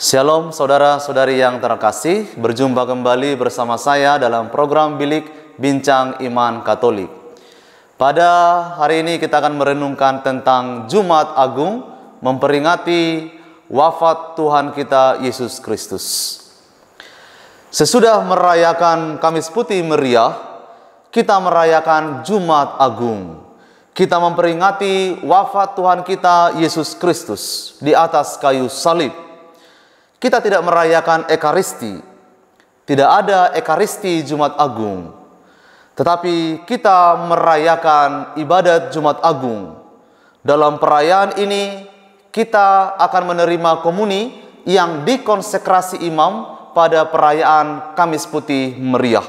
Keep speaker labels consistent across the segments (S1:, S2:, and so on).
S1: Shalom saudara-saudari yang terkasih, berjumpa kembali bersama saya dalam program Bilik Bincang Iman Katolik. Pada hari ini kita akan merenungkan tentang Jumat Agung, memperingati wafat Tuhan kita Yesus Kristus. Sesudah merayakan Kamis Putih Meriah, kita merayakan Jumat Agung. Kita memperingati wafat Tuhan kita Yesus Kristus di atas kayu salib. Kita tidak merayakan Ekaristi. Tidak ada Ekaristi Jumat Agung. Tetapi kita merayakan ibadat Jumat Agung. Dalam perayaan ini, kita akan menerima komuni yang dikonsekrasi imam pada perayaan Kamis Putih Meriah.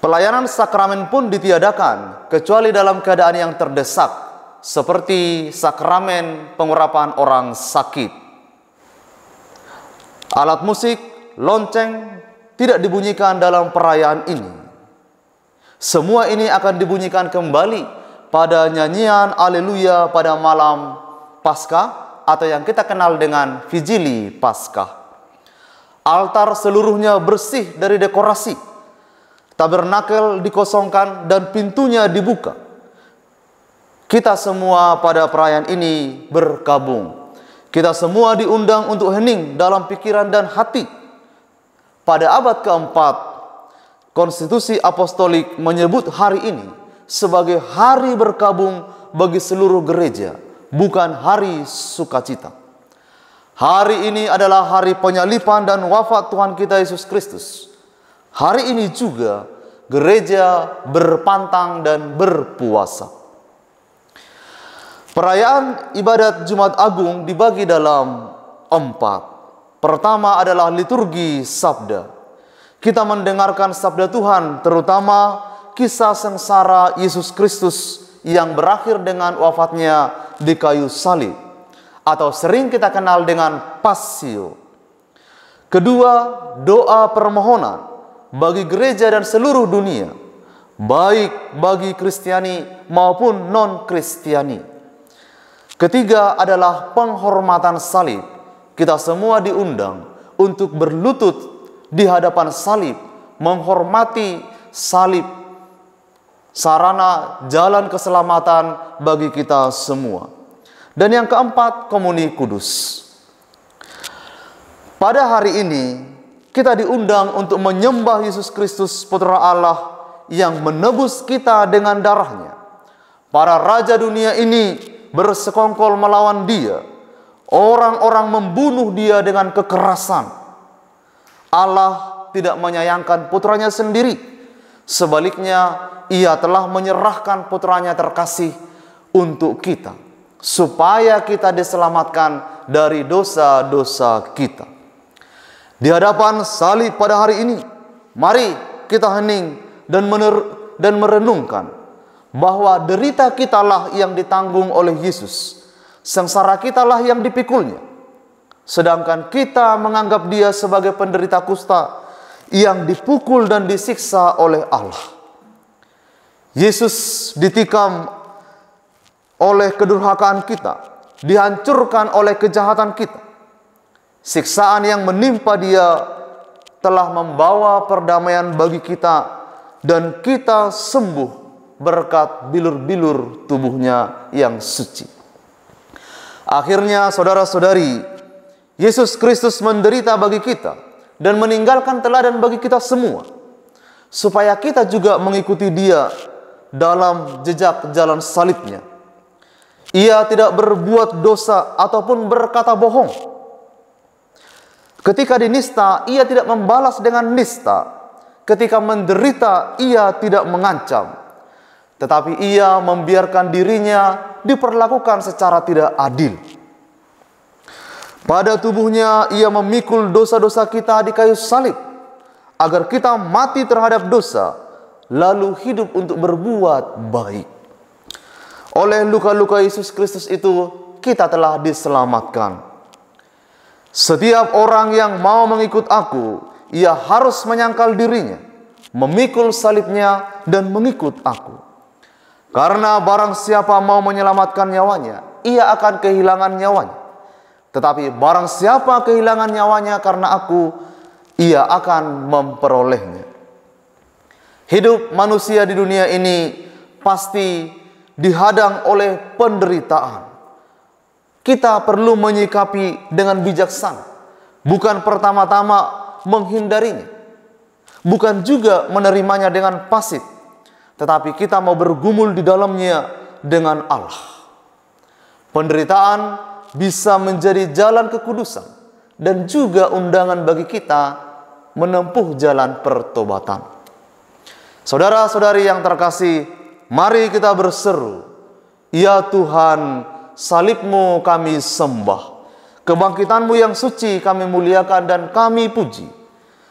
S1: Pelayanan sakramen pun ditiadakan, kecuali dalam keadaan yang terdesak, seperti sakramen pengurapan orang sakit. Alat musik, lonceng tidak dibunyikan dalam perayaan ini. Semua ini akan dibunyikan kembali pada nyanyian Haleluya pada malam Paskah atau yang kita kenal dengan Vigili Paskah. Altar seluruhnya bersih dari dekorasi. Tabernakel dikosongkan dan pintunya dibuka. Kita semua pada perayaan ini bergabung. Kita semua diundang untuk hening dalam pikiran dan hati. Pada abad keempat, Konstitusi Apostolik menyebut hari ini sebagai hari berkabung bagi seluruh gereja, bukan hari sukacita. Hari ini adalah hari penyaliban dan wafat Tuhan kita Yesus Kristus. Hari ini juga gereja berpantang dan berpuasa. Perayaan ibadat Jumat Agung dibagi dalam 4. Pertama adalah liturgi sabda. Kita mendengarkan sabda Tuhan, terutama kisah sengsara Yesus Kristus yang berakhir dengan wafatnya di kayu salib, atau sering kita kenal dengan Passio. Kedua, doa permohonan bagi gereja dan seluruh dunia, baik bagi Kristiani maupun non-Kristiani. Ketiga adalah penghormatan salib. Kita semua diundang untuk berlutut di hadapan salib, menghormati salib, sarana jalan keselamatan bagi kita semua. Dan yang keempat, komuni kudus. Pada hari ini, kita diundang untuk menyembah Yesus Kristus, Putra Allah yang menebus kita dengan darahnya. Para raja dunia ini bersekongkol melawan dia. Orang-orang membunuh dia dengan kekerasan. Allah tidak menyayangkan putranya sendiri. Sebaliknya, ia telah menyerahkan putranya terkasih untuk kita, supaya kita diselamatkan dari dosa-dosa kita. Di hadapan salib pada hari ini, mari kita hening dan merenungkan bahwa derita kitalah yang ditanggung oleh Yesus, sengsara kitalah yang dipikulnya, sedangkan kita menganggap dia sebagai penderita kusta yang dipukul dan disiksa oleh Allah. Yesus ditikam oleh kedurhakaan kita, dihancurkan oleh kejahatan kita. Siksaan yang menimpa dia telah membawa perdamaian bagi kita, dan kita sembuh berkat bilur-bilur tubuhnya yang suci. Akhirnya saudara-saudari, Yesus Kristus menderita bagi kita dan meninggalkan teladan bagi kita semua, supaya kita juga mengikuti dia dalam jejak jalan salibnya. Ia tidak berbuat dosa ataupun berkata bohong. Ketika dinista, ia tidak membalas dengan nista. Ketika menderita, ia tidak mengancam. Tetapi ia membiarkan dirinya diperlakukan secara tidak adil. Pada tubuhnya ia memikul dosa-dosa kita di kayu salib, agar kita mati terhadap dosa, lalu hidup untuk berbuat baik. Oleh luka-luka Yesus Kristus itu, kita telah diselamatkan. Setiap orang yang mau mengikut aku, ia harus menyangkal dirinya, memikul salibnya dan mengikut aku. Karena barang siapa mau menyelamatkan nyawanya, ia akan kehilangan nyawanya. Tetapi barang siapa kehilangan nyawanya karena aku, ia akan memperolehnya. Hidup manusia di dunia ini pasti dihadang oleh penderitaan. Kita perlu menyikapi dengan bijaksana, bukan pertama-tama menghindarinya, bukan juga menerimanya dengan pasif, tetapi kita mau bergumul di dalamnya dengan Allah. Penderitaan bisa menjadi jalan kekudusan dan juga undangan bagi kita menempuh jalan pertobatan. Saudara-saudari yang terkasih, mari kita berseru, "Ya Tuhan, salib-Mu kami sembah, kebangkitan-Mu yang suci kami muliakan dan kami puji.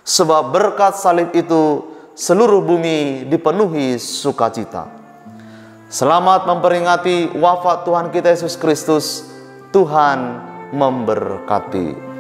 S1: Sebab berkat salib itu seluruh bumi dipenuhi sukacita." Selamat memperingati wafat Tuhan kita Yesus Kristus. Tuhan memberkati.